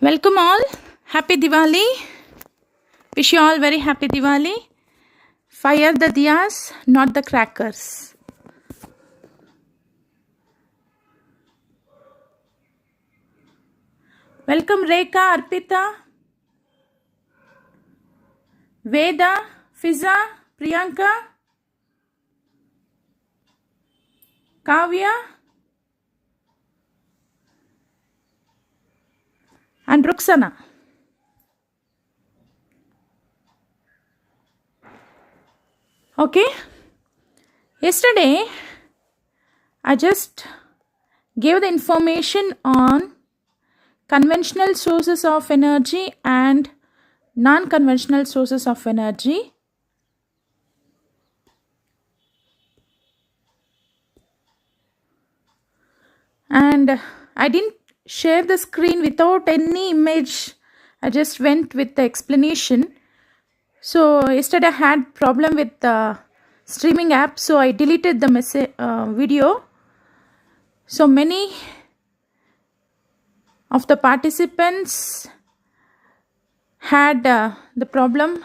Welcome all. Happy Diwali. Wish you all very happy Diwali. Fire the diyas, not the crackers. Welcome Rekha, Arpita, Veda, Fiza, Priyanka, Kavya, and Ruxana. Okay. Yesterday, I just gave the information on conventional sources of energy and non-conventional sources of energy. And I didn't share the screen without any image. I just went with the explanation. So yesterday I had problem with the streaming app, so I deleted the video. So many of the participants had the problem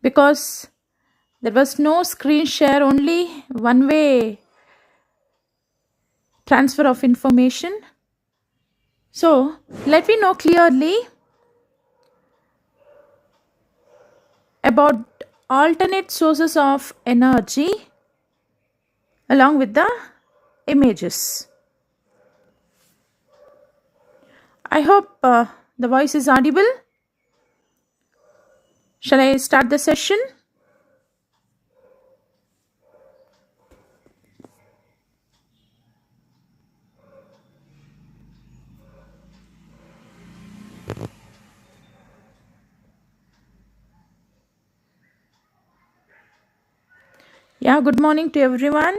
because there was no screen share, only one-way transfer of information. So let me know clearly about alternate sources of energy along with the images. I hope the voice is audible. Shall I start the session? Yeah, good morning to everyone.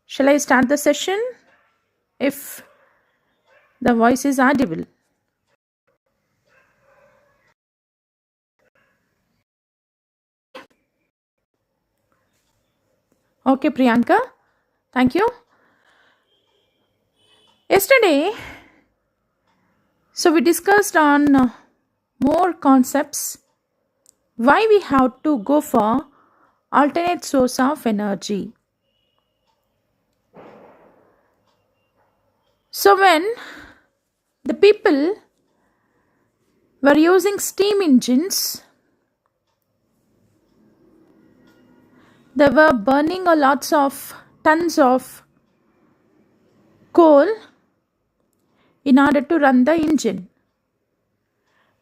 Shall I start the session if the voice is audible? Okay, Priyanka. Thank you. Yesterday, so we discussed on more concepts why we have to go for alternate source of energy. So when the people were using steam engines, they were burning a lots of tons of coal in order to run the engine.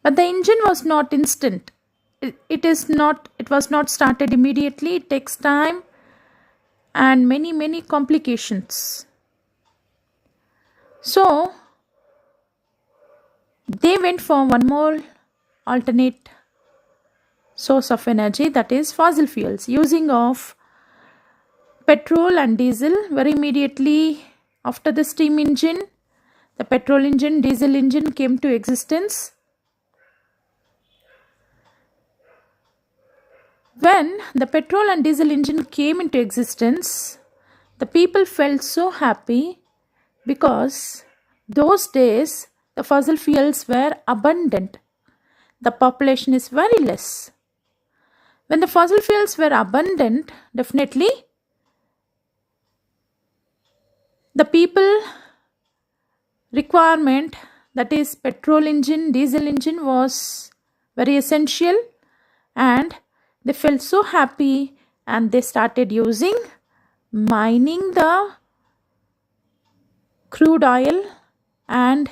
But the engine was not instant. It was not started immediately. It takes time and many complications. So they went for one more alternate source of energy, that is fossil fuels, using of petrol and diesel. Very immediately after the steam engine, the petrol engine, diesel engine came to existence. When the petrol and diesel engine came into existence, the people felt so happy because those days the fossil fuels were abundant. The population is very less. When the fossil fuels were abundant, definitely the people requirement, that is petrol engine, diesel engine, was very essential, and they felt so happy and they started using mining the crude oil and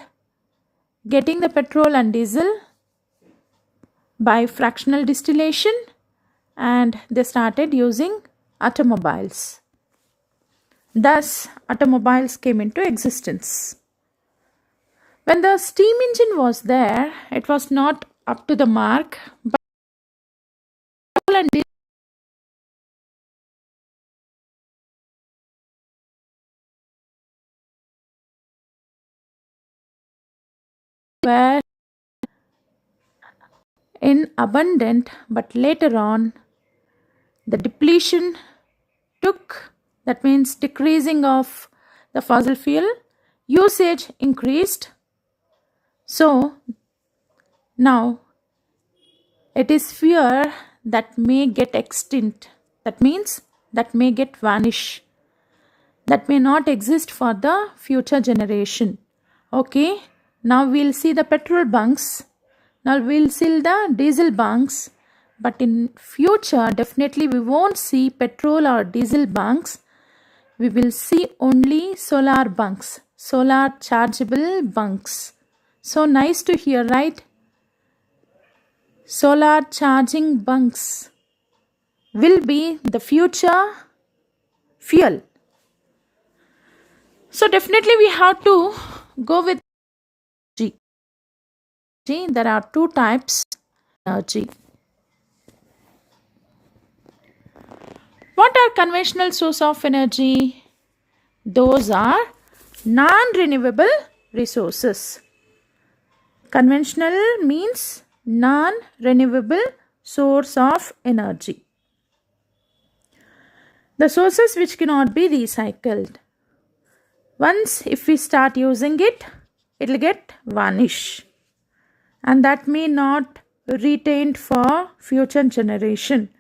getting the petrol and diesel by fractional distillation, and they started using automobiles. Thus, automobiles came into existence. When the steam engine was there, it was not up to the mark, but petrol and diesel were in abundant, but later on the depletion took, that means decreasing of the fossil fuel usage increased. So now it is fear that may get extinct. That means that may get vanish. That may not exist for the future generation. Okay, now we'll see the petrol bunks. Now we'll see the diesel bunks. But in future, definitely we won't see petrol or diesel bunks. We will see only solar bunks, solar chargeable bunks. So nice to hear, right? Solar charging bunks will be the future fuel. So definitely we have to go with energy. There are two types of energy. What are conventional source of energy? Those are non-renewable resources. Conventional means non-renewable source of energy. The sources which cannot be recycled. Once if we start using it, it will get vanish. And that may not retained for future generation.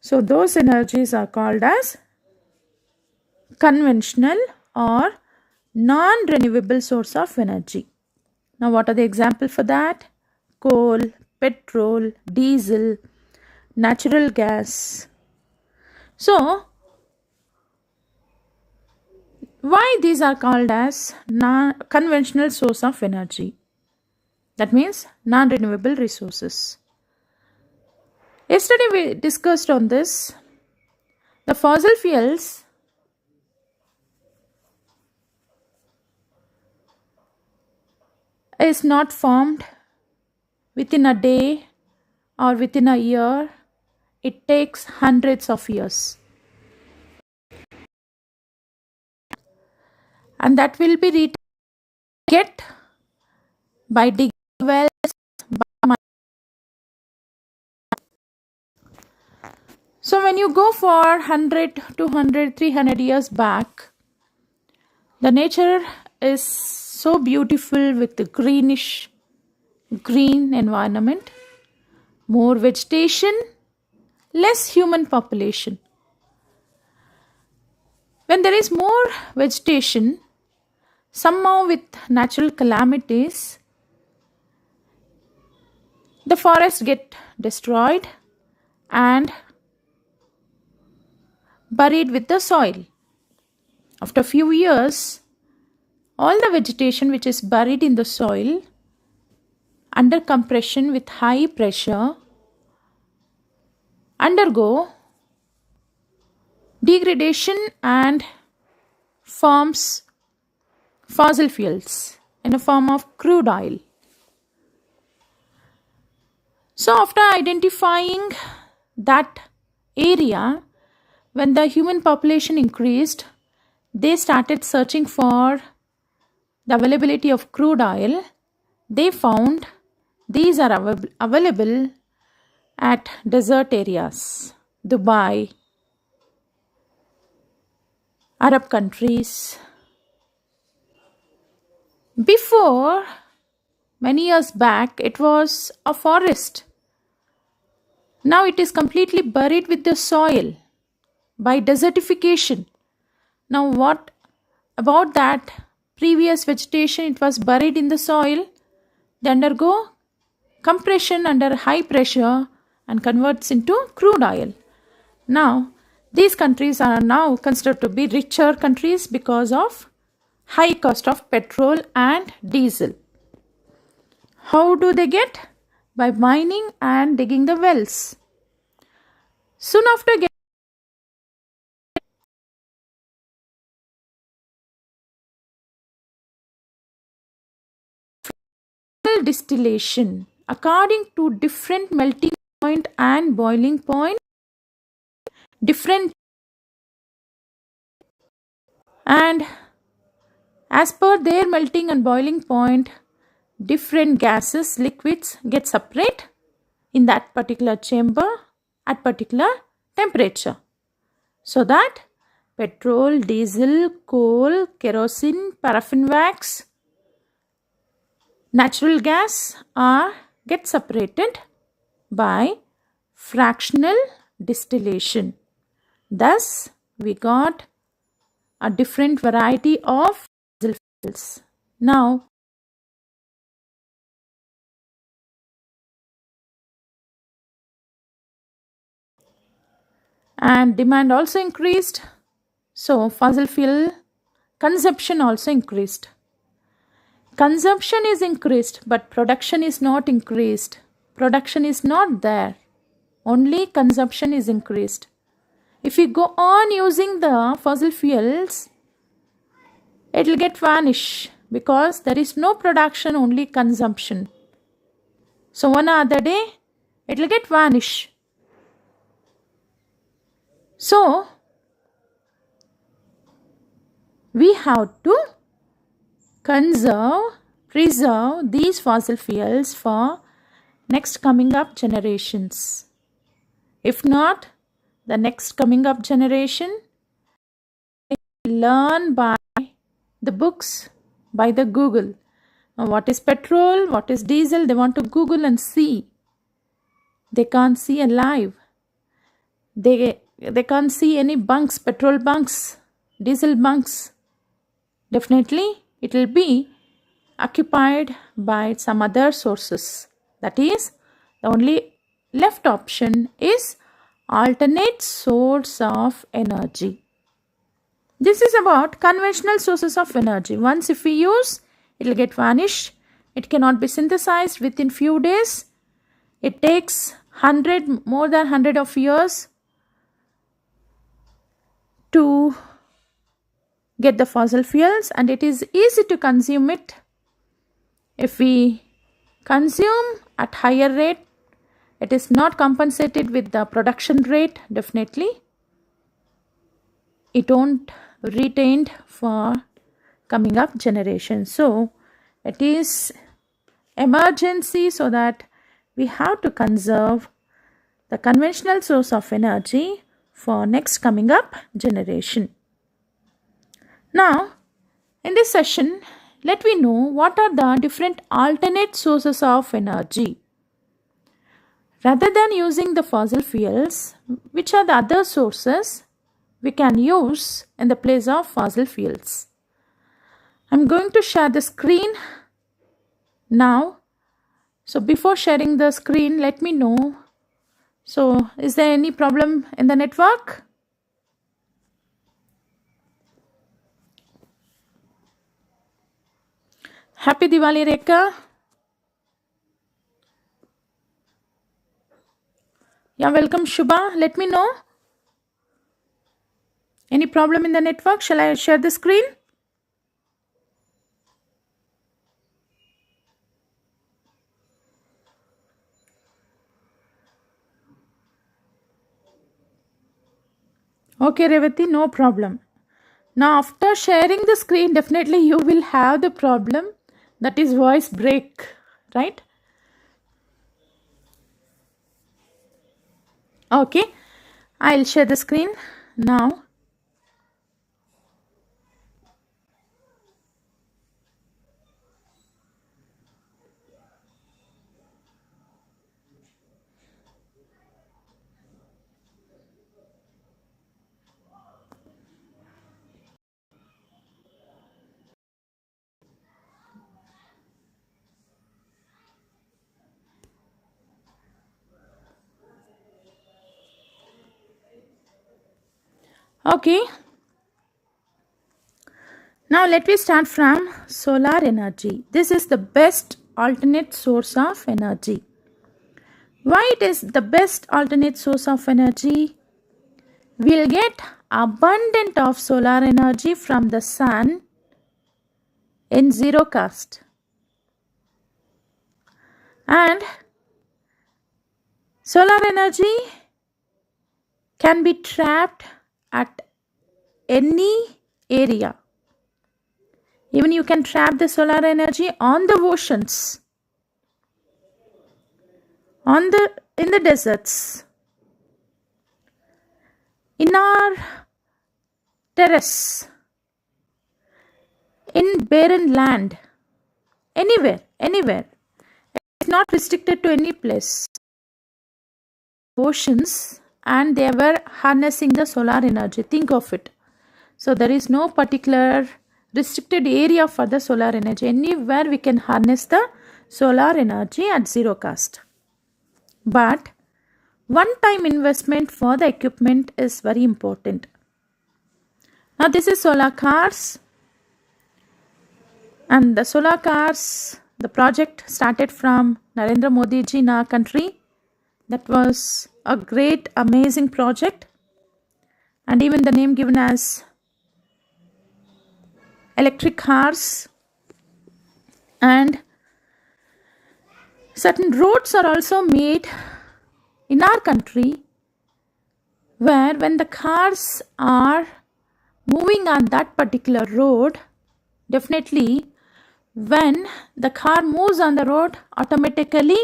So those energies are called as conventional or non-renewable source of energy. Now what are the examples for that? Coal, petrol, diesel, natural gas. So why these are called as non-conventional source of energy? That means non-renewable resources. Yesterday we discussed on this. The fossil fuels is not formed within a day or within a year. It takes hundreds of years. And that will be get by digging wells. So when you go for 100, 200, 300 years back, the nature is so beautiful with the greenish, green environment, more vegetation, less human population. When there is more vegetation, somehow with natural calamities, the forests get destroyed and buried with the soil. After a few years, all the vegetation which is buried in the soil under compression with high pressure undergo degradation and forms fossil fuels in a form of crude oil. So after identifying that area, when the human population increased, they started searching for the availability of crude oil. They found these are available at desert areas, Dubai, Arab countries. Before, many years back, it was a forest. Now it is completely buried with the soil by desertification. Now what about that previous vegetation? It was buried in the soil. They undergo compression under high pressure and converts into crude oil. Now these countries are now considered to be richer countries because of high cost of petrol and diesel. How do they get? By mining and digging the wells. Soon after distillation, according to different melting point and boiling point, different, and as per their melting and boiling point, different gases, liquids get separate in that particular chamber at particular temperature, so that petrol, diesel, coal, kerosene, paraffin wax, natural gas get separated by fractional distillation. Thus, we got a different variety of fossil fuels. Now, and demand also increased, so fossil fuel consumption also increased. Consumption is increased, but production is not increased. Production is not there. Only consumption is increased. If we go on using the fossil fuels, it will get vanish because there is no production, only consumption. So one other day, it will get vanish. So we have to preserve these fossil fuels for next coming up generations. If not, the next coming up generation learn by the books, by the Google. Now, what is petrol, what is diesel, they want to Google and see. They can't see alive. They can't see any bunks, petrol bunks, diesel bunks. Definitely, it will be occupied by some other sources. That is, the only left option is alternate source of energy. This is about conventional sources of energy. Once if we use, it will get vanished. It cannot be synthesized within few days. It takes more than 100 of years to get the fossil fuels, and it is easy to consume it. If we consume at higher rate, it is not compensated with the production rate. Definitely it won't retained for coming up generations. So it is emergency, so that we have to conserve the conventional source of energy for next coming up generation. Now, in this session, let me know what are the different alternate sources of energy. Rather than using the fossil fuels, which are the other sources we can use in the place of fossil fuels? I'm going to share the screen now. So before sharing the screen, let me know. So is there any problem in the network? Happy Diwali, Rekha. Yeah, welcome Shubha. Let me know. Any problem in the network? Shall I share the screen? Okay, Revati, no problem. Now, after sharing the screen, definitely you will have the problem, that is voice break, right? Okay, I'll share the screen now. Okay. Now let me start from solar energy. This is the best alternate source of energy. Why it is the best alternate source of energy? We'll get abundant of solar energy from the sun in zero cost. And solar energy can be trapped at any area. Even you can trap the solar energy on the oceans, in the deserts, in our terrace, in barren land. anywhere, anywhere. It's not restricted to any place. Oceans, and they were harnessing the solar energy. Think of it. So there is no particular restricted area for the solar energy. Anywhere we can harness the solar energy at zero cost. But one-time investment for the equipment is very important. Now this is solar cars, and the solar cars, the project started from Narendra Modi ji in our country. That was a great, amazing project, and even the name given as electric cars. And certain roads are also made in our country, where when the cars are moving on that particular road, definitely when the car moves on the road, automatically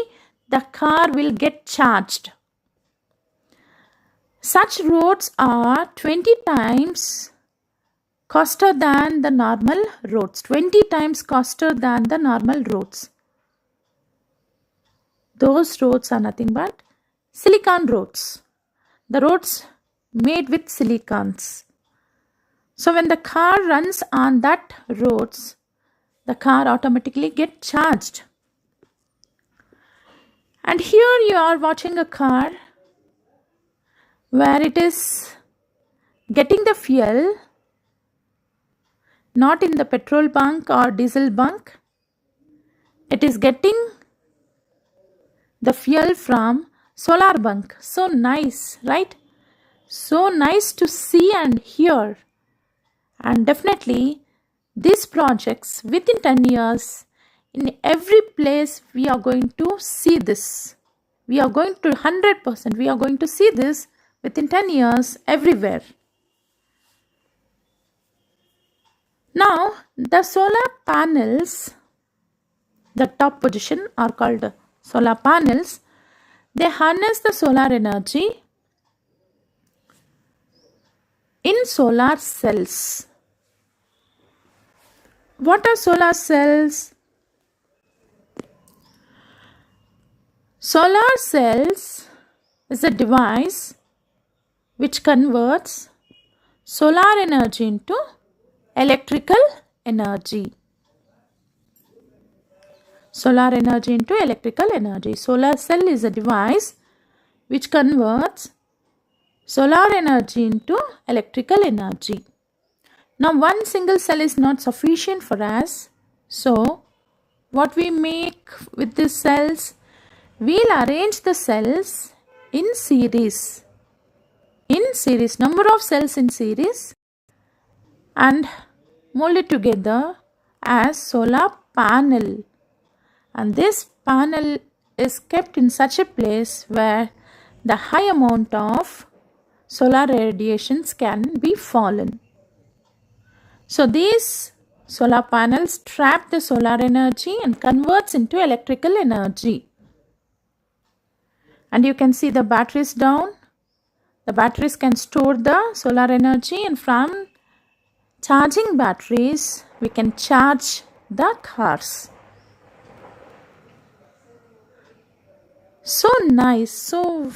the car will get charged. Such roads are 20 times coster than the normal roads. 20 times coster than the normal roads. Those roads are nothing but silicon roads. The roads made with silicons. So when the car runs on that roads, the car automatically gets charged. And here you are watching a car where it is getting the fuel not in the petrol bunk or diesel bunk. It is getting the fuel from solar bunk. So nice, right? So nice to see and hear. And definitely these projects within 10 years, in every place we are going to see this. We are going to 100%, we are going to see this within 10 years everywhere. Now the solar panels, the top position are called solar panels. They harness the solar energy in solar cells. What are solar cells? Solar cells is a device which converts solar energy into electrical energy. Solar energy into electrical energy. Solar cell is a device which converts solar energy into electrical energy. Now one single cell is not sufficient for us. So what we make with these cells, we'll arrange the cells in series. Number of cells in series, and mold it together as solar panel. And this panel is kept in such a place where the high amount of solar radiations can be fallen. So these solar panels trap the solar energy and converts into electrical energy. And you can see the batteries down. The batteries can store the solar energy, and from charging batteries we can charge the cars. So nice, so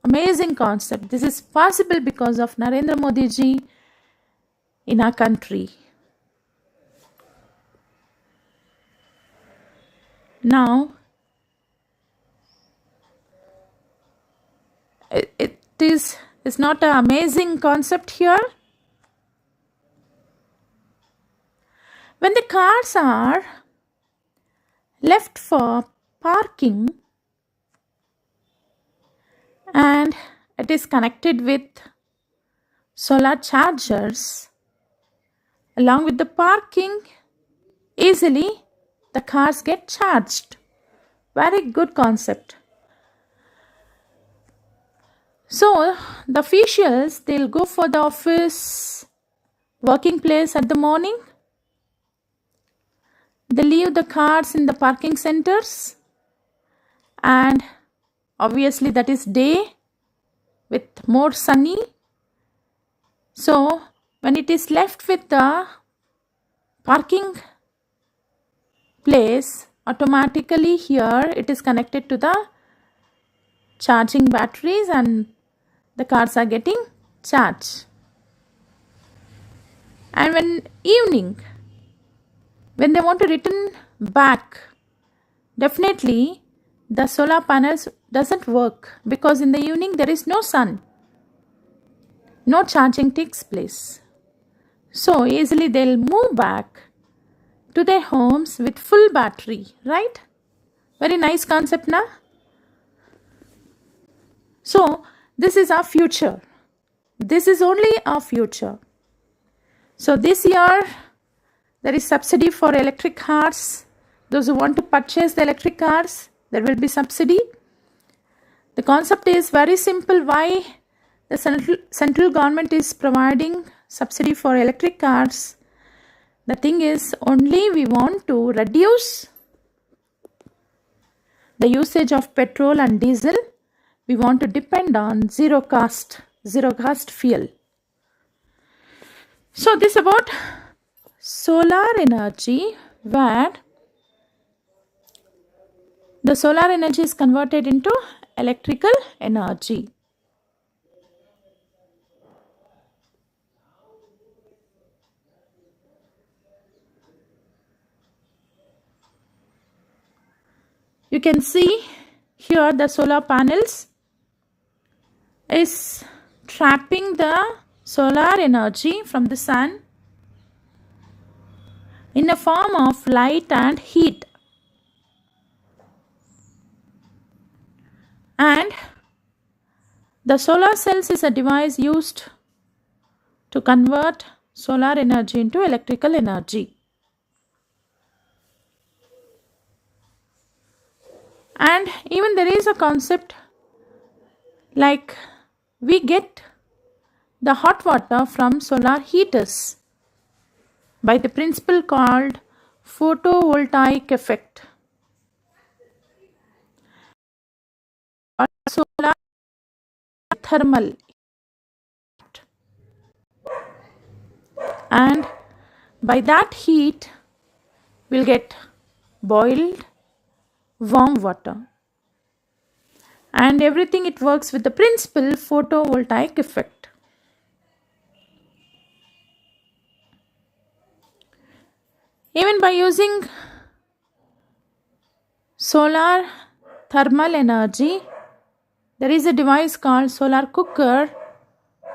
amazing concept. This is possible because of Narendra Modi ji in our country. Now it's not an amazing concept here. When the cars are left for parking and it is connected with solar chargers, along with the parking, easily the cars get charged. Very good concept. So the officials, they'll go for the office, working place at the morning. They leave the cars in the parking centers, and obviously that is day with more sunny. So when it is left with the parking place, place, automatically here it is connected to the charging batteries and the cars are getting charged. And when evening, when they want to return back, definitely the solar panels doesn't work because in the evening there is no sun. No charging takes place. So easily they'll move back to their homes with full battery, right? Very nice concept, na? So this is our future. This is only our future. So this year there is subsidy for electric cars. Those who want to purchase the electric cars, there will be subsidy. The concept is very simple. Why the central government is providing subsidy for electric cars? The thing is, only we want to reduce the usage of petrol and diesel. We want to depend on zero cost fuel. So this about solar energy, where the solar energy is converted into electrical energy. You can see here the solar panels is trapping the solar energy from the sun in a form of light and heat. And the solar cells is a device used to convert solar energy into electrical energy. And even there is a concept like we get the hot water from solar heaters by the principle called photovoltaic effect. Or solar thermal. And by that heat we'll get boiled warm water. And everything it works with the principle photovoltaic effect. Even by using solar thermal energy, there is a device called solar cooker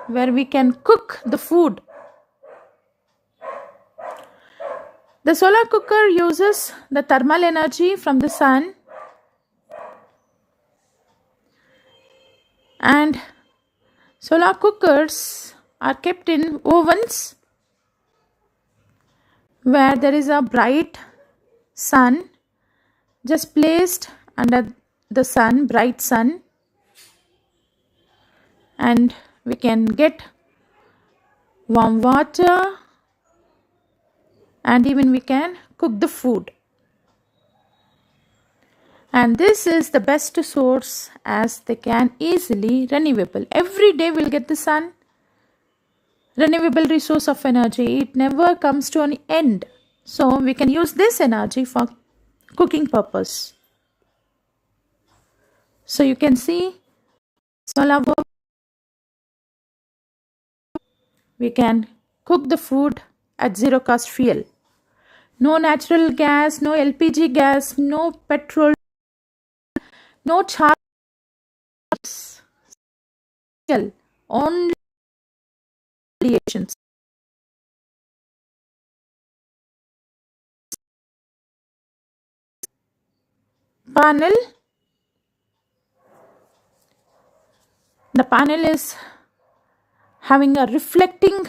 where we can cook the food. The solar cooker uses the thermal energy from the sun, and solar cookers are kept in ovens where there is a bright sun just placed under the sun, bright sun, and we can get warm water and even we can cook the food. And this is the best source as they can easily renewable. Every day we'll get the sun. Renewable resource of energy. It never comes to an end. So we can use this energy for cooking purpose. So you can see solar work. We can cook the food at zero cost fuel. No natural gas, no LPG gas, no petrol, no charges, only radiations. Panel. The panel is having a reflecting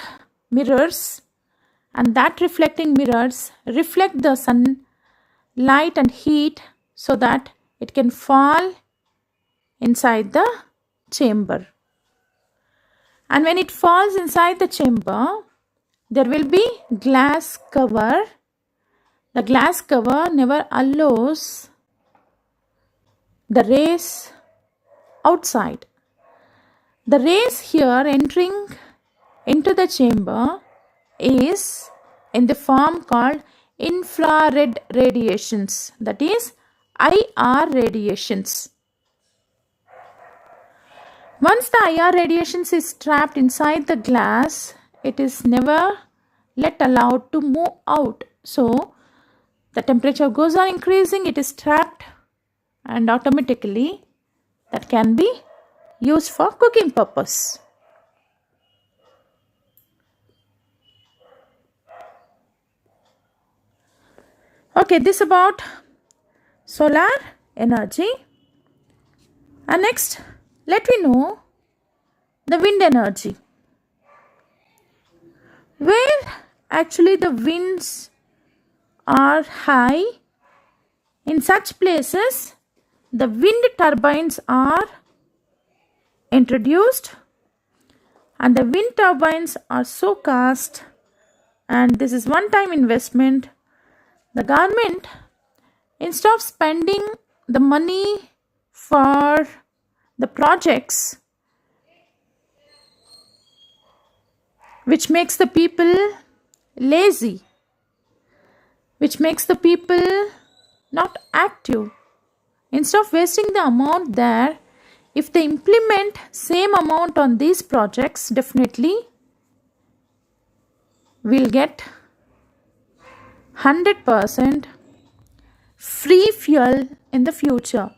mirrors, and that reflecting mirrors reflect the sun light and heat so that it can fall inside the chamber. And when it falls inside the chamber, there will be glass cover. The glass cover never allows the rays outside. The rays here entering into the chamber is in the form called infrared radiations, that is IR radiations. Once the IR radiations is trapped inside the glass, it is never allowed to move out. So the temperature goes on increasing, it is trapped, and automatically that can be used for cooking purpose. Okay, this about solar energy. And next, let me know the wind energy. Where actually the winds are high, in such places the wind turbines are introduced, and the wind turbines are so cost, and this is one-time investment. The government, instead of spending the money for the projects which makes the people lazy, which makes the people not active, instead of wasting the amount there, if they implement same amount on these projects, definitely we'll get 100% free fuel in the future.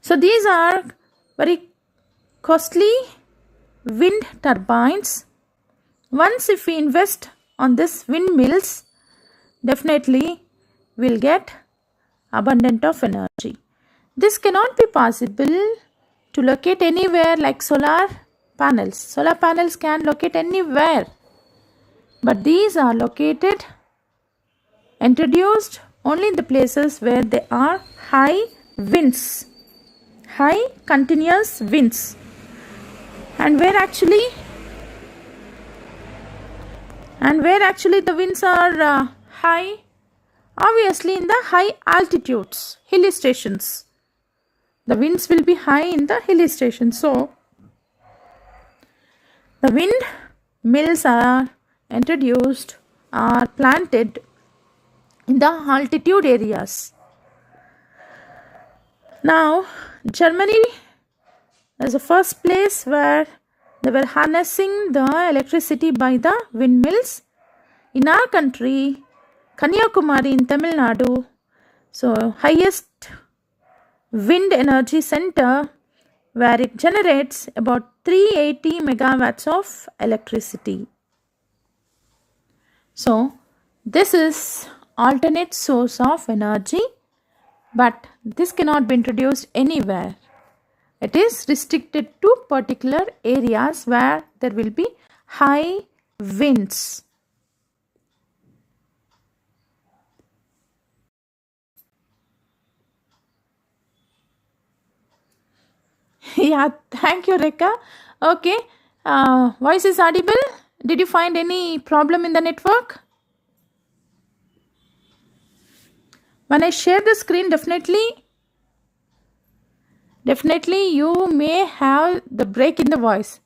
So these are very costly wind turbines. Once if we invest on this windmills, definitely we'll get abundant of energy. This cannot be possible to locate anywhere like solar panels. Solar panels can locate anywhere, but these are introduced only in the places where there are high winds, high continuous winds, and where actually the winds are high, obviously in the high altitudes, hilly stations. The winds will be high in the hilly stations. So the wind mills are introduced, are planted in the altitude areas. Now Germany is the first place where they were harnessing the electricity by the windmills. In our country, Kanyakumari in Tamil Nadu, so highest wind energy center, where it generates about 380 megawatts of electricity. So this is alternate source of energy, but this cannot be introduced anywhere. It is restricted to particular areas where there will be high winds. Yeah, thank you, Rekha. Okay, voice is audible. Did you find any problem in the network? When I share the screen, definitely you may have the break in the voice.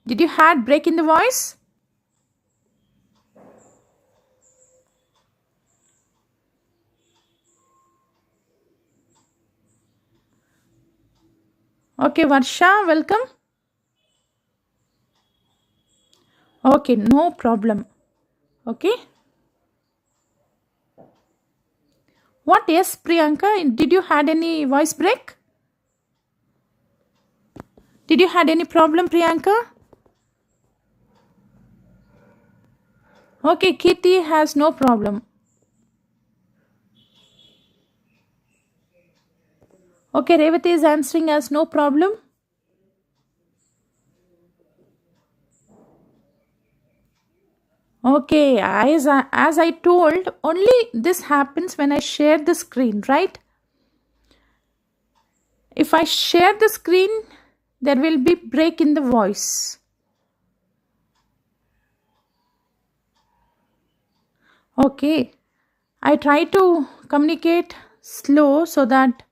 Did you had break in the voice? Okay, Varsha, welcome. Okay, no problem. Okay. What? Yes, Priyanka, did you had any voice break? Did you had any problem, Priyanka? Okay, Kitty has no problem. Okay, Revati is answering as no problem. Okay, as I told, only this happens when I share the screen, right? If I share the screen, there will be break in the voice. Okay, I try to communicate slow so that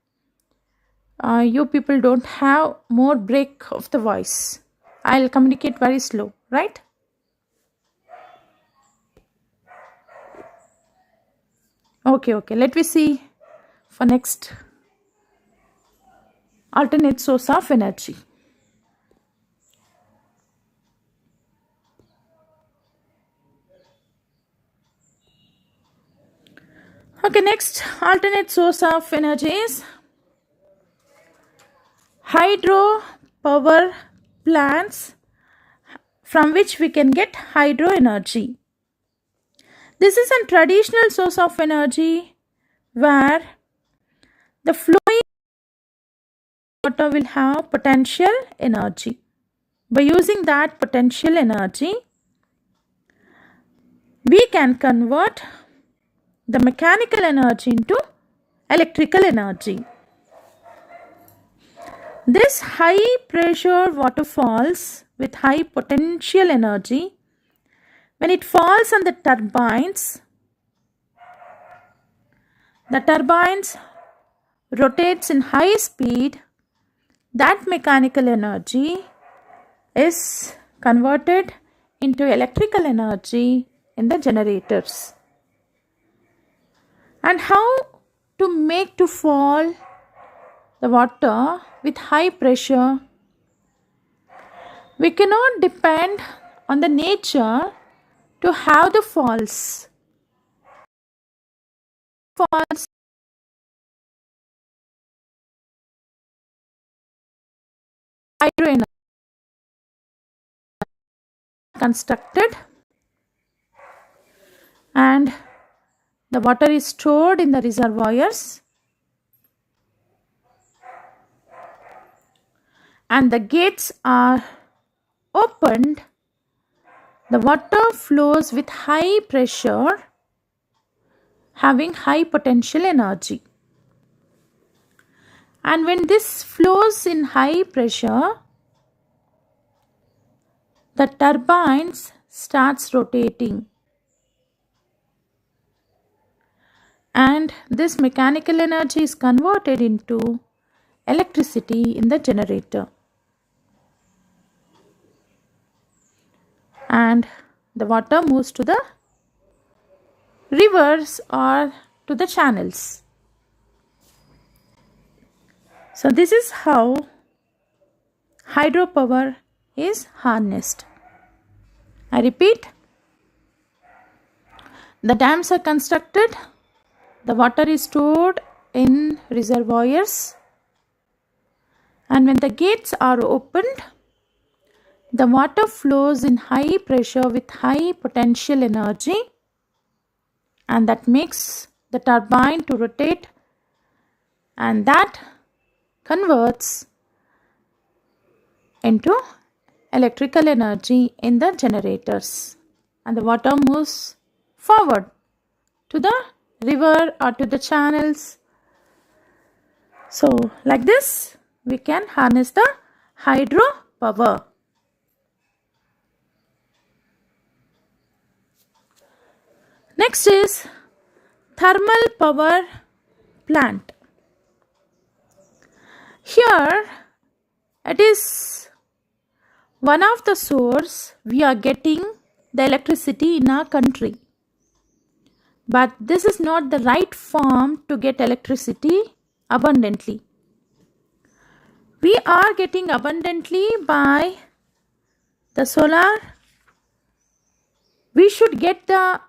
you people don't have more break of the voice. I'll communicate very slow, right? Okay. Let me see for next alternate source of energy. Okay, next alternate source of energy is hydro power plants, from which we can get hydro energy. This is a traditional source of energy where the flowing water will have potential energy. By using that potential energy, we can convert the mechanical energy into electrical energy. This high pressure waterfalls with high potential energy, when it falls on the turbines rotates in high speed. That mechanical energy is converted into electrical energy in the generators. And how to make to fall the water with high pressure? We cannot depend on the nature to have the falls. Hydro energy constructed, and the water is stored in the reservoirs, and the gates are opened. The water flows with high pressure, having high potential energy. And when this flows in high pressure, the turbines starts rotating, and this mechanical energy is converted into electricity in the generator. And the water moves to the rivers or to the channels. So this is how hydropower is harnessed. I repeat, the dams are constructed, the water is stored in reservoirs, and when the gates are opened, the water flows in high pressure with high potential energy, and that makes the turbine to rotate, and that converts into electrical energy in the generators, and the water moves forward to the river or to the channels. So like this we can harness the hydro power. Next is thermal power plant. Here it is one of the source we are getting the electricity in our country. But this is not the right form to get electricity abundantly. We are getting abundantly by the solar. We should get the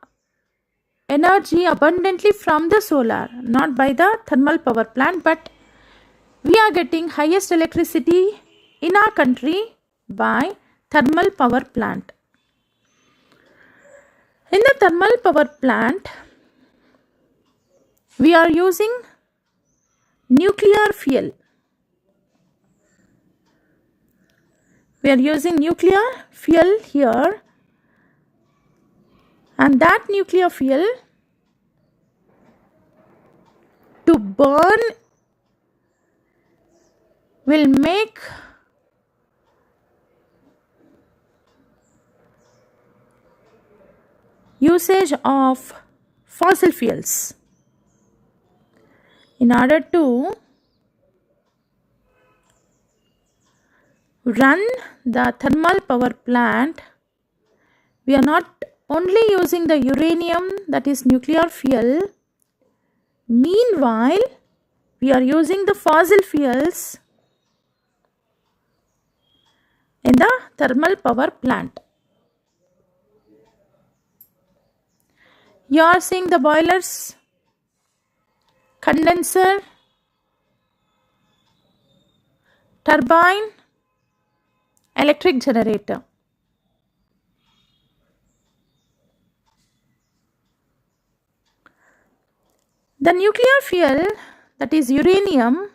energy abundantly from the solar, not by the thermal power plant, but we are getting highest electricity in our country by thermal power plant. In the thermal power plant, we are using nuclear fuel. We are using nuclear fuel here, and that nuclear fuel to burn will make usage of fossil fuels. In order to run the thermal power plant, we are not only using the uranium, that is nuclear fuel, Meanwhile, we are using the fossil fuels in the thermal power plant. You are seeing the boilers, condenser, turbine, electric generator. The nuclear fuel, that is uranium,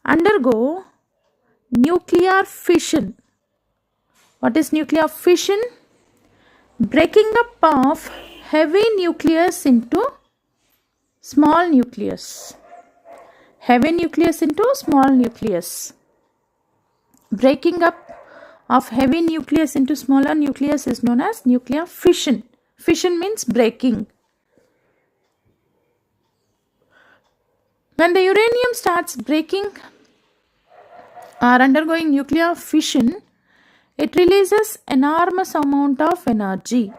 undergo nuclear fission. What is nuclear fission? Breaking up of heavy nucleus into small nucleus. Heavy nucleus into small nucleus. Breaking up of heavy nucleus into smaller nucleus is known as nuclear fission. Fission means breaking. When the uranium starts breaking or undergoing nuclear fission, it releases enormous amount of energy.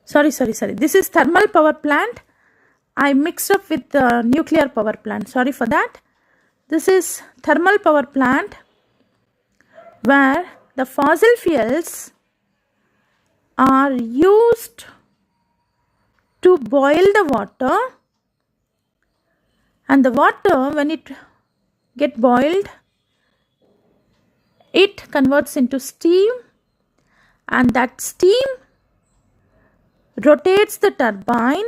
Sorry. This is thermal power plant. I mixed up with the nuclear power plant. Sorry for that. This is thermal power plant where the fossil fuels are used to boil the water, and the water, when it get boiled, it converts into steam, and that steam rotates the turbine,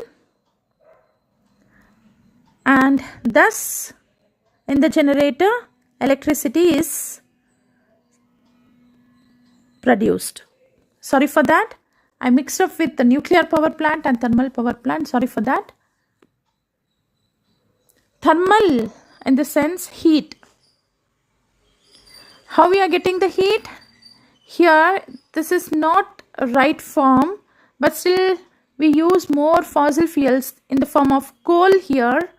and thus in the generator electricity is produced. Sorry for that. I mixed up with the nuclear power plant and thermal power plant. Sorry for that. Thermal in the sense heat. How we are getting the heat? Here this is not a right form, but still we use more fossil fuels in the form of coal here.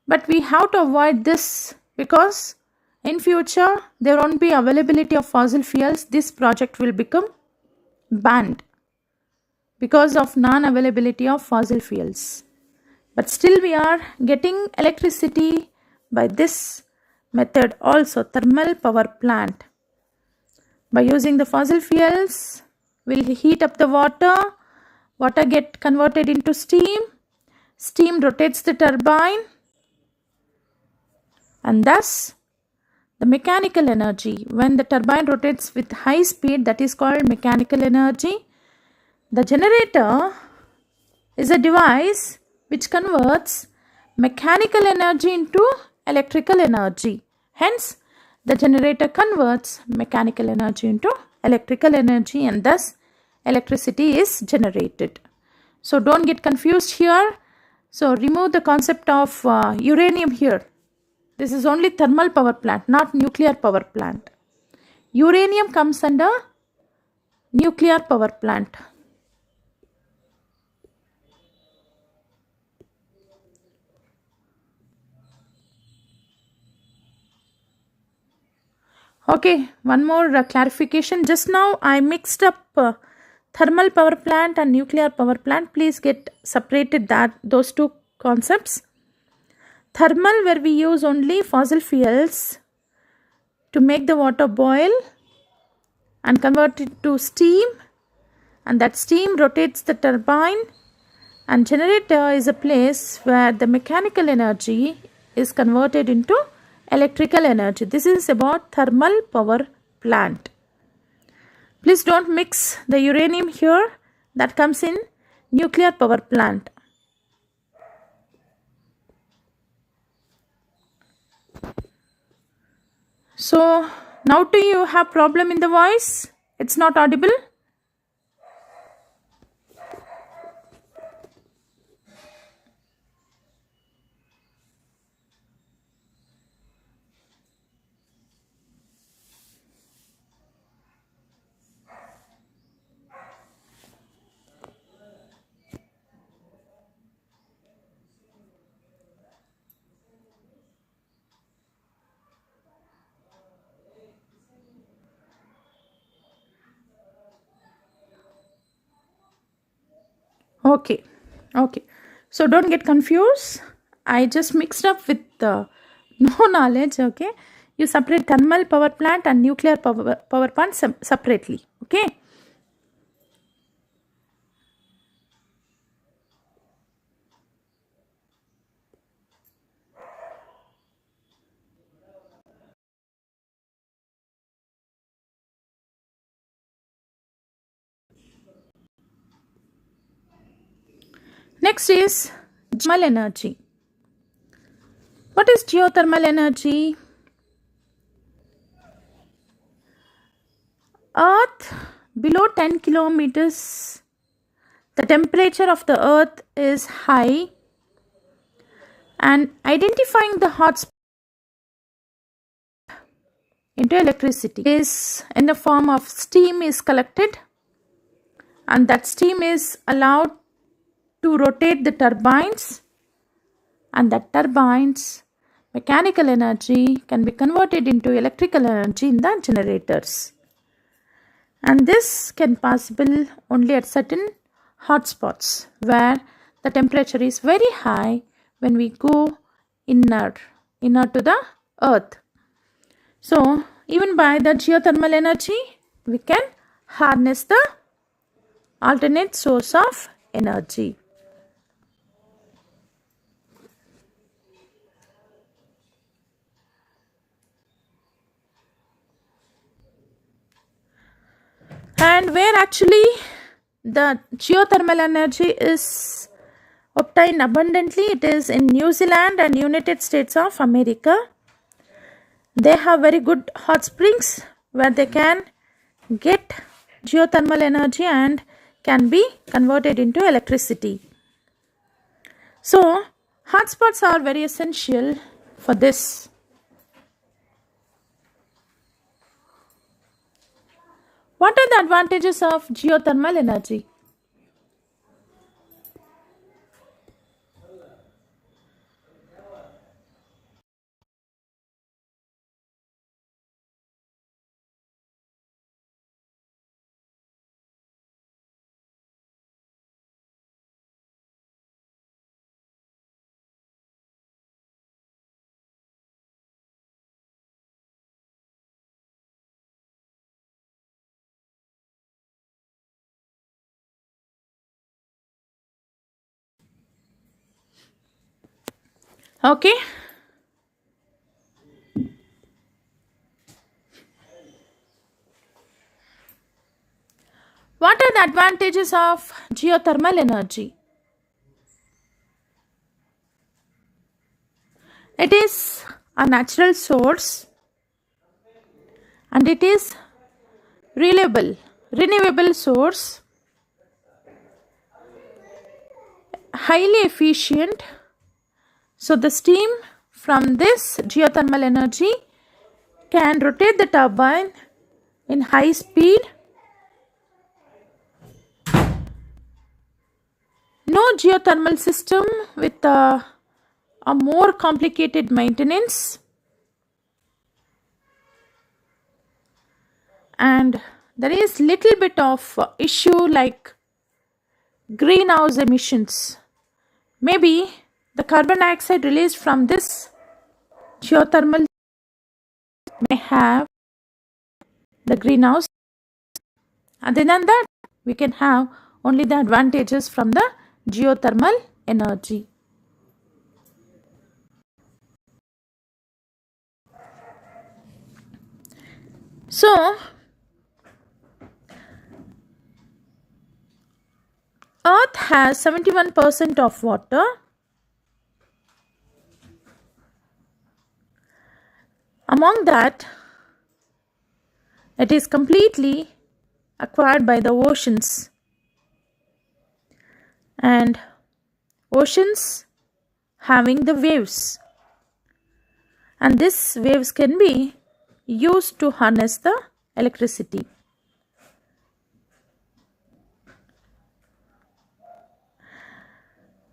But we have to avoid this because in future there won't be availability of fossil fuels. This project will become banned because of non-availability of fossil fuels. But still we are getting electricity by this method also, thermal power plant. By using the fossil fuels, we'll heat up the water, water get converted into steam, steam rotates the turbine, and thus the mechanical energy, when the turbine rotates with high speed, that is called mechanical energy. The generator is a device which converts mechanical energy into electrical energy. Hence, the generator converts mechanical energy into electrical energy, and thus electricity is generated. So don't get confused here. So remove the concept of uranium here. This is only thermal power plant, not nuclear power plant. Uranium comes under nuclear power plant. Okay, one more clarification. Just now I mixed up thermal power plant and nuclear power plant. Please get separated those two concepts. Thermal, where we use only fossil fuels to make the water boil and convert it to steam, and that steam rotates the turbine, and generator is a place where the mechanical energy is converted into electrical energy. This is about thermal power plant. Please don't mix the uranium here, that comes in nuclear power plant. So now do you have problem in the voice? It's not audible? Okay, okay. So don't get confused. I just mixed up with no knowledge. Okay, you separate thermal power plant and nuclear power plant separately. Okay. Next is geothermal energy. What is geothermal energy? Earth below 10 kilometers, the temperature of the earth is high, and identifying the hot into electricity is in the form of steam is collected, and that steam is allowed to rotate the turbines, and that turbines mechanical energy can be converted into electrical energy in the generators, and this can possible only at certain hotspots where the temperature is very high when we go inner to the earth. So even by the geothermal energy we can harness the alternate source of energy. And where actually the geothermal energy is obtained abundantly, it is in New Zealand and United States of America. They have very good hot springs where they can get geothermal energy and can be converted into electricity. So hotspots are very essential for this. What are the advantages of geothermal energy? Okay. What are the advantages of geothermal energy? It is a natural source and it is renewable source, highly efficient. So the steam from this geothermal energy can rotate the turbine in high speed. No geothermal system with a more complicated maintenance, and there is little bit of issue like greenhouse emissions. Maybe the carbon dioxide released from this geothermal may have the greenhouse. Other than that, we can have only the advantages from the geothermal energy. So earth has 71% of water. Among that, it is completely acquired by the oceans, and oceans having the waves, and these waves can be used to harness the electricity.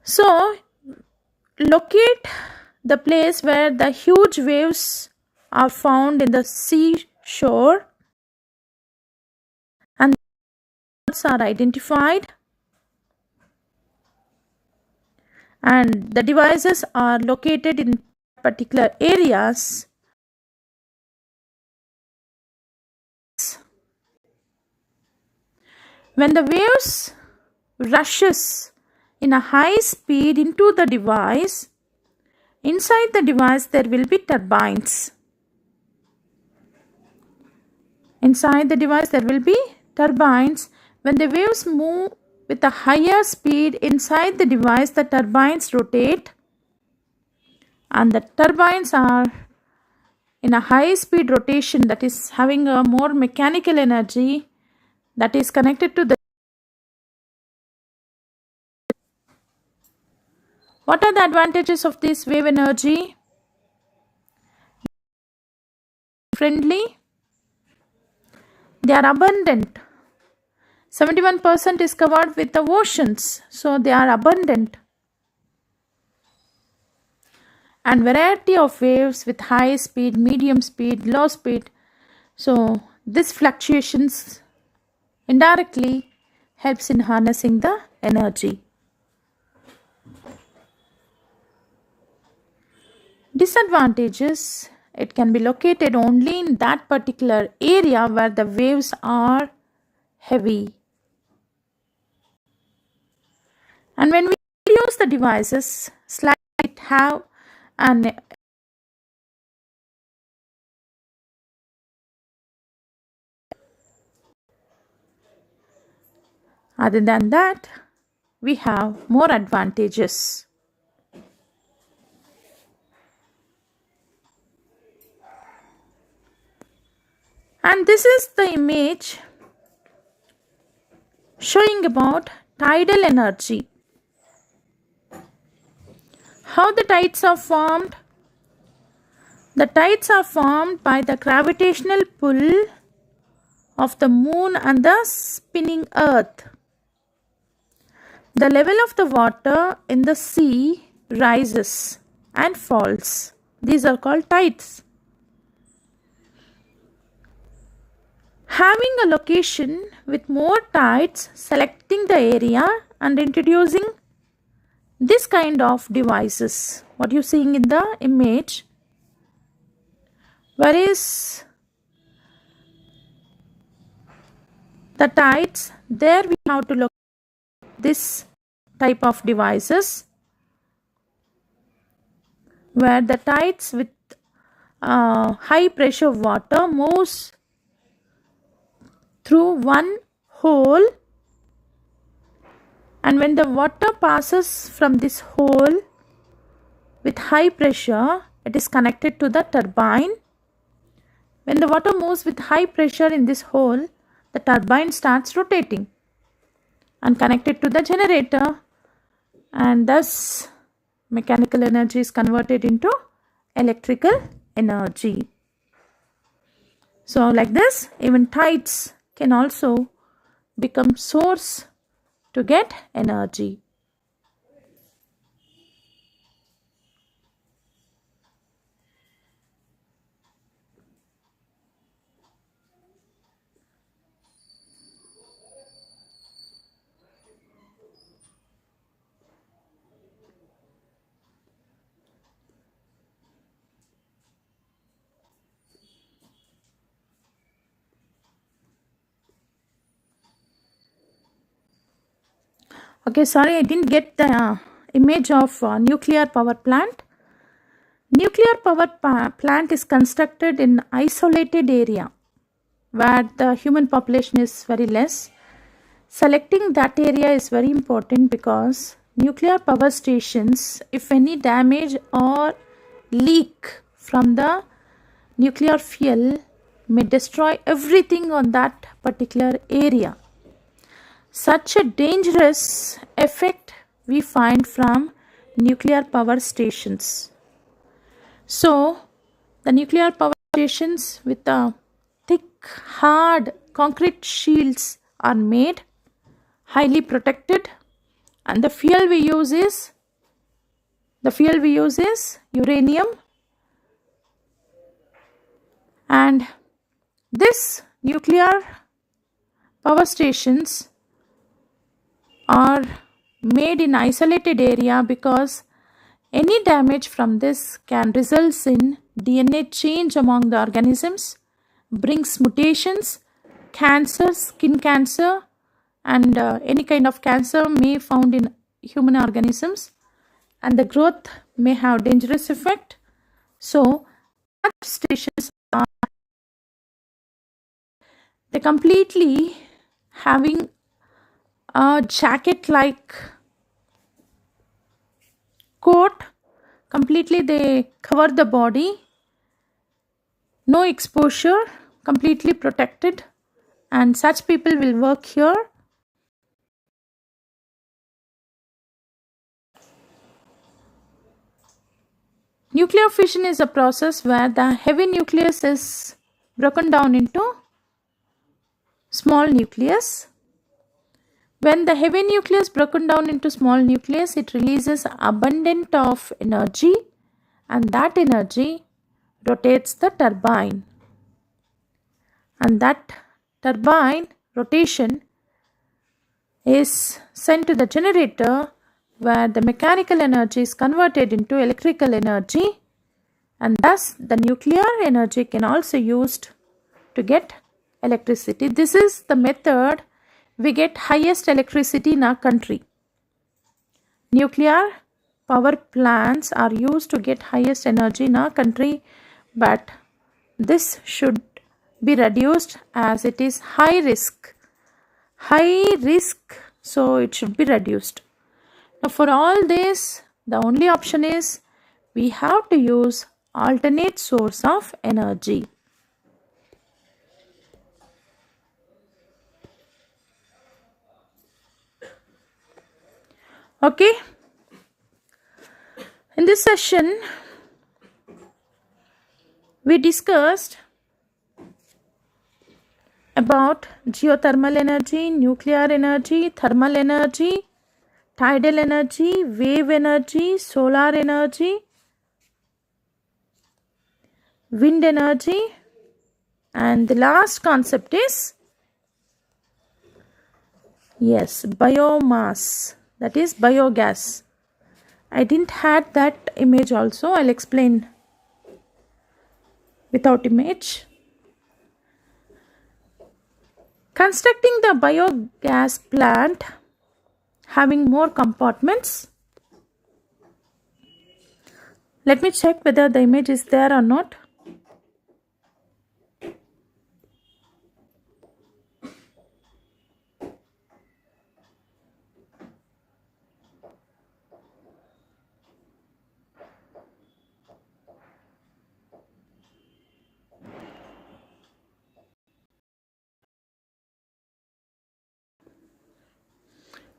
So locate the place where the huge waves are found in the seashore, and are identified, and the devices are located in particular areas. When the waves rushes in a high speed into the device, inside the device there will be turbines. Inside the device there will be turbines. When the waves move with a higher speed inside the device, the turbines rotate, and the turbines are in a high speed rotation, that is having a more mechanical energy that is connected to the. What are the advantages of this wave energy? Friendly, they are abundant. 71% is covered with the oceans, so they are abundant. And variety of waves with high speed, medium speed, low speed. So this fluctuations indirectly helps in harnessing the energy. Disadvantages: it can be located only in that particular area where the waves are heavy. And when we use the devices, slightly have an other than that, we have more advantages. And this is the image showing about tidal energy. How the tides are formed? The tides are formed by the gravitational pull of the moon and the spinning earth. The level of the water in the sea rises and falls. These are called tides. Having a location with more tides, selecting the area and introducing this kind of devices. What you seeing in the image? Where is the tides? There we have to look at this type of devices where the tides with high pressure water moves through one hole, and when the water passes from this hole with high pressure, it is connected to the turbine. When the water moves with high pressure in this hole, the turbine starts rotating and connected to the generator, and thus mechanical energy is converted into electrical energy. So like this, even tides can also become source to get energy. Okay, sorry, I didn't get the image of nuclear power plant. Nuclear power plant is constructed in isolated area where the human population is very less. Selecting that area is very important because nuclear power stations, if any damage or leak from the nuclear fuel, may destroy everything on that particular area. Such a dangerous effect we find from nuclear power stations. So, the nuclear power stations with the thick, hard concrete shields are made, highly protected, and the fuel we use is uranium, and this nuclear power stations are made in isolated area because any damage from this can result in DNA change among the organisms, brings mutations, cancer, skin cancer, and any kind of cancer may found in human organisms, and the growth may have dangerous effect. So stations are they completely having a jacket like coat, completely they cover the body, no exposure, completely protected, and such people will work here. Nuclear fission is a process where the heavy nucleus is broken down into small nucleus. When the heavy nucleus broken down into small nucleus, it releases abundant of energy, and that energy rotates the turbine. And that turbine rotation is sent to the generator where the mechanical energy is converted into electrical energy, and thus the nuclear energy can also used to get electricity. This is the method we get highest electricity in our country. Nuclear power plants are used to get highest energy in our country, but this should be reduced as it is high risk, so it should be reduced. Now for all this, the only option is we have to use alternate source of energy. Okay, in this session we discussed about geothermal energy, nuclear energy, thermal energy, tidal energy, wave energy, solar energy, wind energy, and the last concept is biomass, that is biogas. I didn't had that image also. I'll explain without image. Constructing the biogas plant having more compartments. Let me check whether the image is there or not.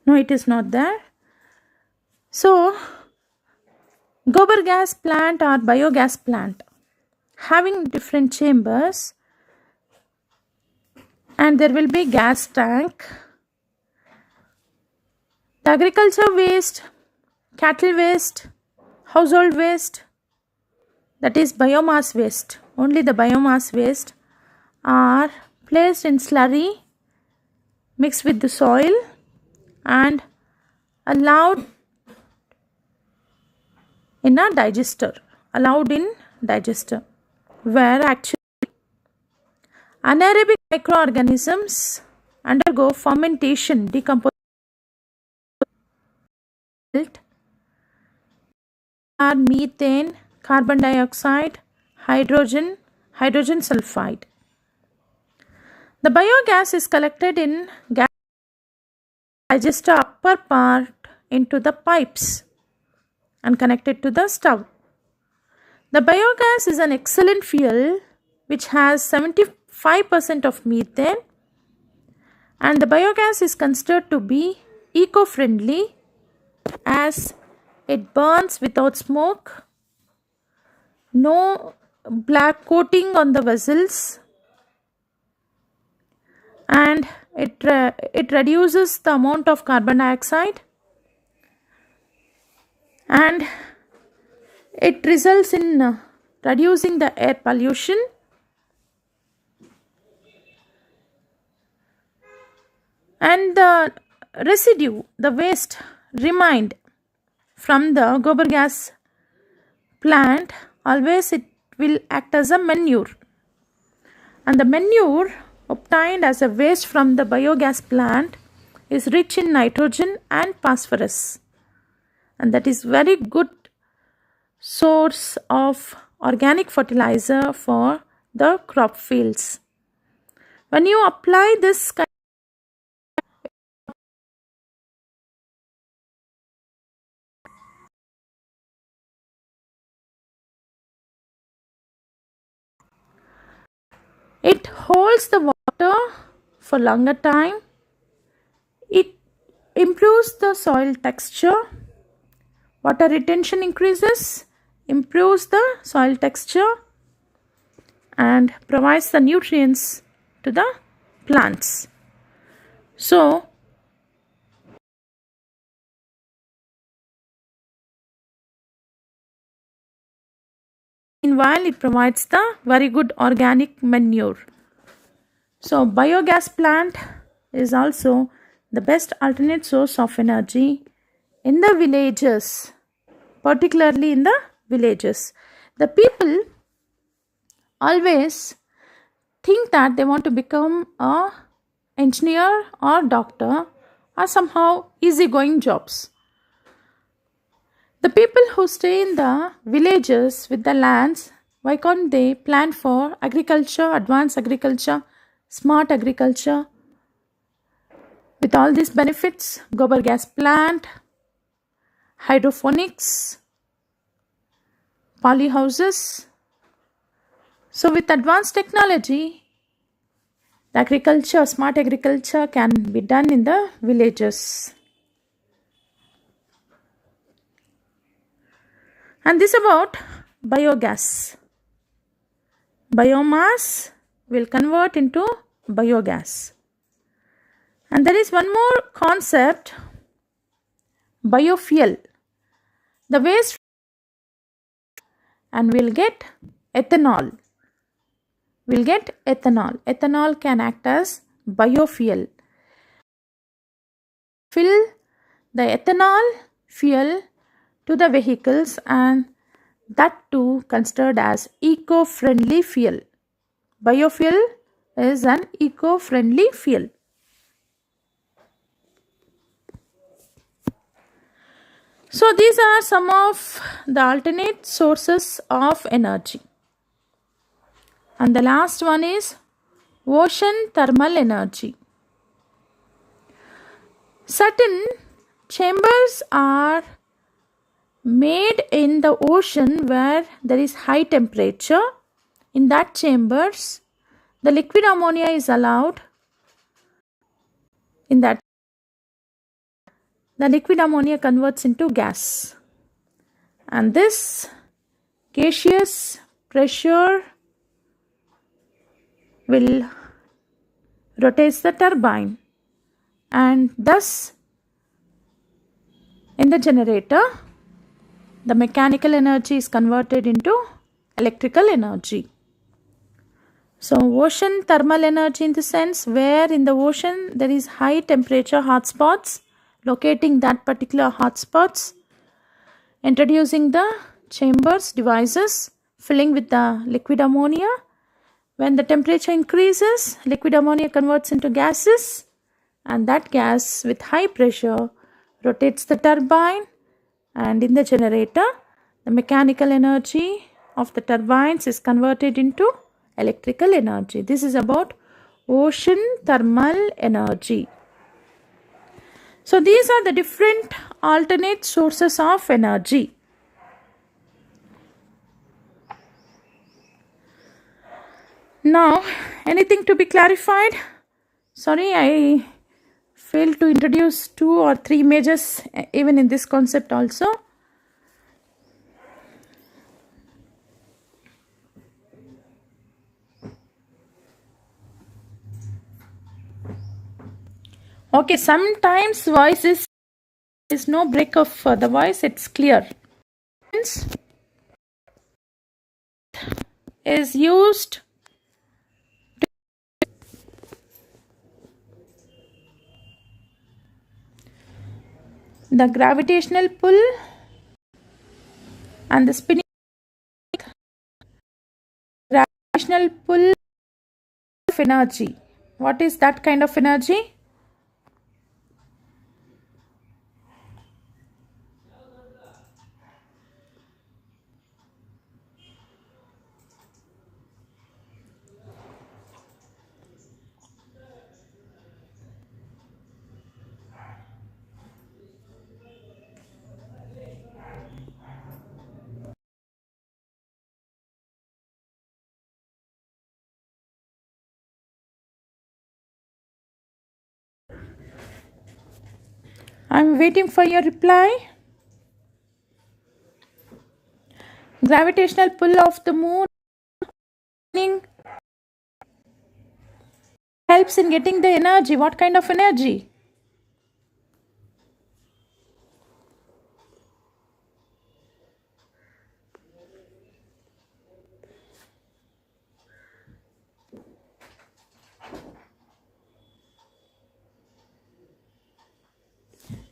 No, it is not there. So, gobar gas plant or biogas plant having different chambers, and there will be gas tank. The agriculture waste, cattle waste, household waste, that is biomass waste, only the biomass waste are placed in slurry mixed with the soil and allowed in digester, where actually anaerobic microorganisms undergo fermentation, decomposition, are methane, carbon dioxide, hydrogen sulfide. The biogas is collected in gas digester upper part into the pipes and connected to the stove. The biogas is an excellent fuel which has 75% of methane, and the biogas is considered to be eco-friendly as it burns without smoke, no black coating on the vessels, and it reduces the amount of carbon dioxide, and it results in reducing the air pollution, and the residue, the waste remained from the gobar gas plant, always it will act as a manure. And the manure obtained as a waste from the biogas plant is rich in nitrogen and phosphorus. And that is very good source of organic fertilizer for the crop fields. When you apply this kind, it holds the water for longer time. It improves the soil texture. Water retention increases, improves the soil texture, and provides the nutrients to the plants. So, meanwhile, it provides the very good organic manure. So, biogas plant is also the best alternate source of energy in the villages, particularly in the villages. The people always think that they want to become a engineer or doctor or somehow easygoing jobs. The people who stay in the villages with the lands, why can't they plan for agriculture, advanced agriculture, smart agriculture? With all these benefits, gobar gas plant, hydroponics, polyhouses. So with advanced technology, the agriculture, smart agriculture can be done in the villages. And this about biogas. Biomass will convert into biogas. And there is one more concept, biofuel. The waste and we'll get ethanol. We'll get ethanol. Ethanol can act as biofuel. Fill the ethanol fuel to the vehicles and that too considered as eco-friendly fuel. Biofuel is an eco-friendly fuel. So these are some of the alternate sources of energy. And the last one is ocean thermal energy. Certain chambers are made in the ocean where there is high temperature. In that chambers, the liquid ammonia is allowed. In that, the liquid ammonia converts into gas. And this gaseous pressure will rotate the turbine. And thus, in the generator, the mechanical energy is converted into electrical energy. So, ocean thermal energy in the sense where in the ocean there is high temperature hotspots, locating that particular hotspots, introducing the chambers, devices, filling with the liquid ammonia. When the temperature increases, liquid ammonia converts into gases and that gas with high pressure rotates the turbine and in the generator, the mechanical energy of the turbines is converted into electrical energy. This is about ocean thermal energy. So these are the different alternate sources of energy. Now, anything to be clarified? Sorry, I failed to introduce 2 or 3 measures even in this concept also. Okay, sometimes voice is no break of the voice, it's clear. Is used The gravitational pull and the spinning. Gravitational pull of energy. What is that kind of energy? I'm waiting for your reply. Gravitational pull of the moon helps in getting the energy. What kind of energy?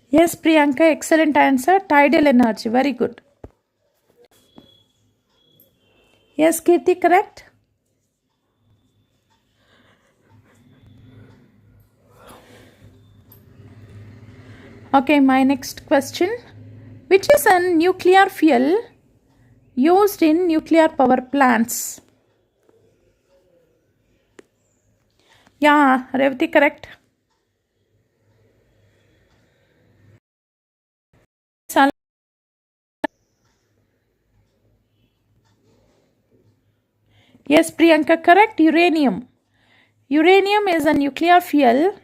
Yes, Priyanka, excellent answer. Tidal energy. Very good. Yes, Kirti, correct? Okay, my next question. Which is a nuclear fuel used in nuclear power plants? Yeah, Revati, correct. Yes, Priyanka, correct. Uranium. Uranium is a nuclear fuel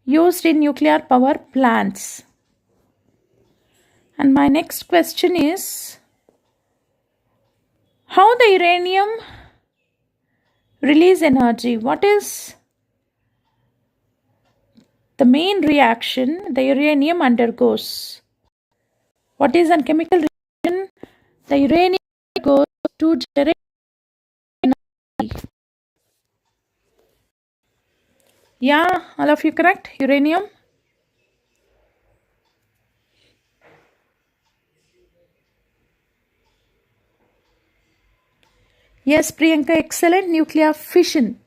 used in nuclear power plants. And my next question is, how the uranium release energy? What is the main reaction the uranium undergoes? What is a chemical reaction the uranium goes to generate energy? Yeah, all of you correct. Uranium. Yes, Priyanka, excellent. Nuclear fission.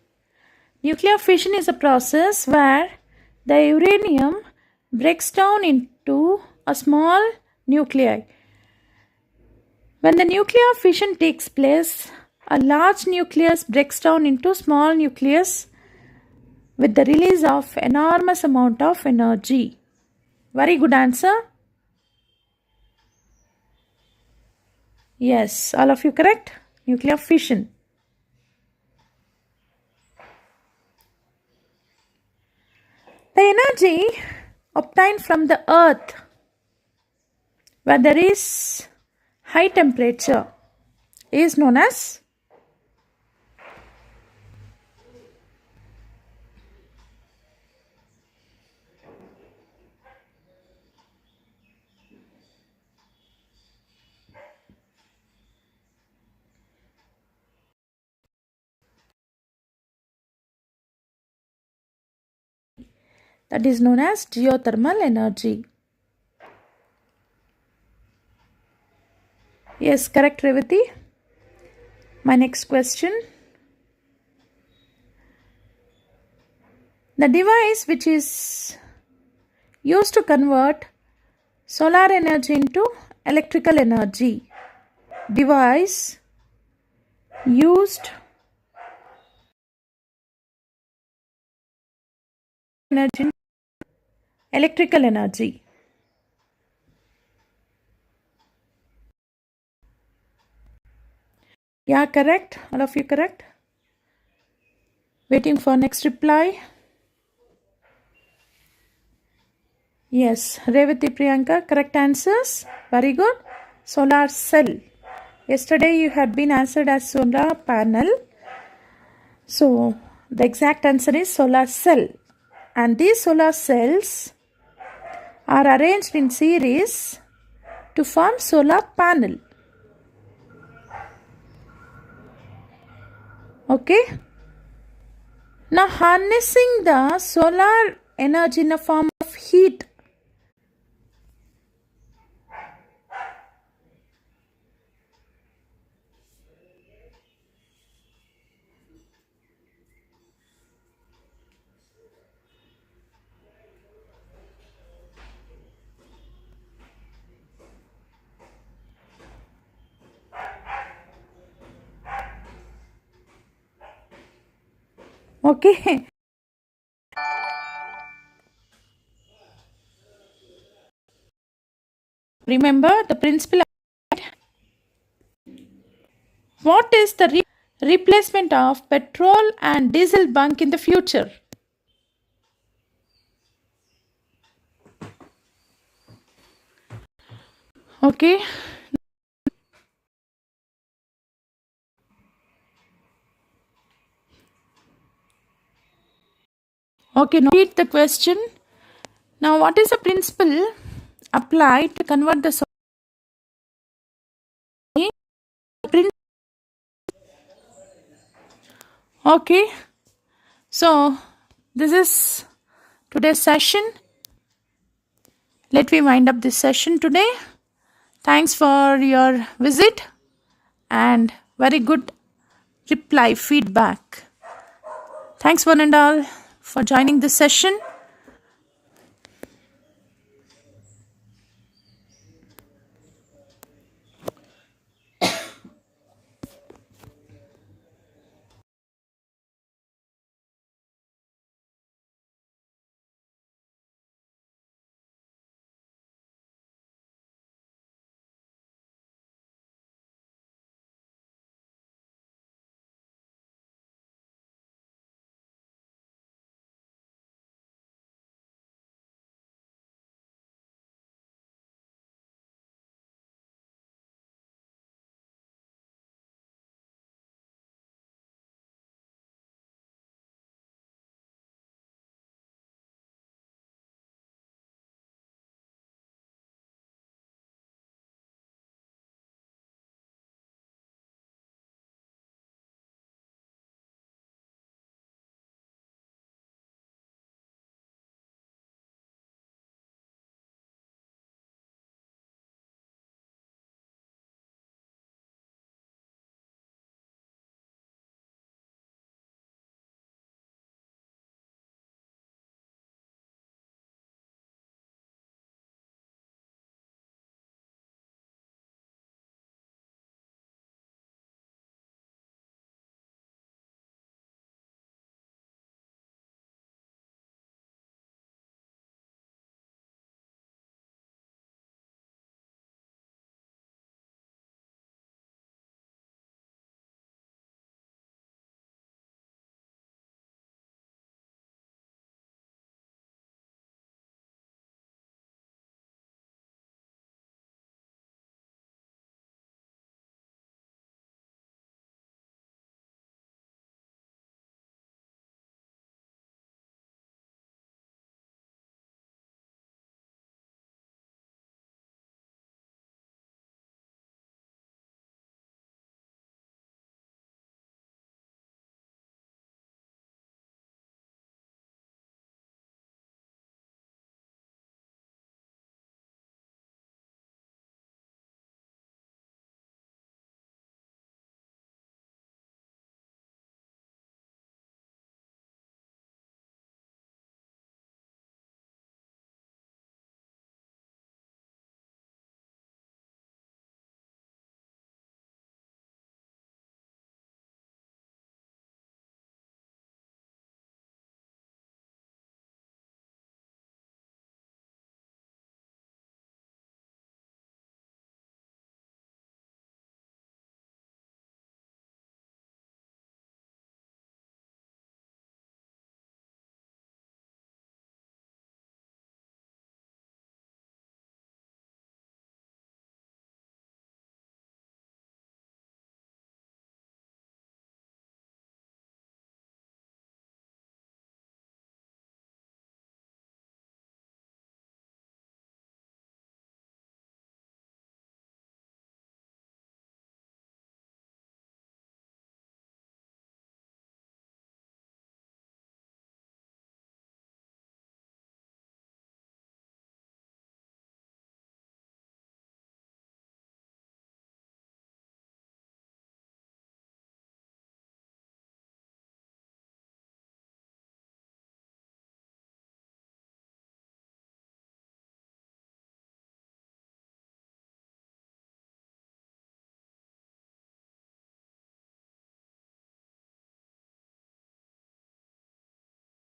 Nuclear fission is a process where the uranium breaks down into a small nuclei. When the nuclear fission takes place, a large nucleus breaks down into small nucleus with the release of enormous amount of energy. Very good answer. Yes, all of you correct. Nuclear fission. The energy obtained from the earth where there is high temperature is known as geothermal energy. Yes, correct, Revati. My next question. The device which is used to convert solar energy into electrical energy. Device used energy electrical energy. Yeah, correct. All of you correct. Waiting for next reply. Yes, Revati, Priyanka, correct answers. Very good. Solar cell. Yesterday you had been answered as solar panel. So the exact answer is solar cell. And these solar cells are arranged in series to form solar panel. Okay. Now harnessing the solar energy in a form of heat Okay. Remember the principle. What is the replacement of petrol and diesel bunk in the future? Okay. Okay, now read the question. Now, what is the principle applied to convert the prin- Okay, so this is today's session. Let me wind up this session today. Thanks for your visit and very good reply feedback. Thanks one and all for joining this session.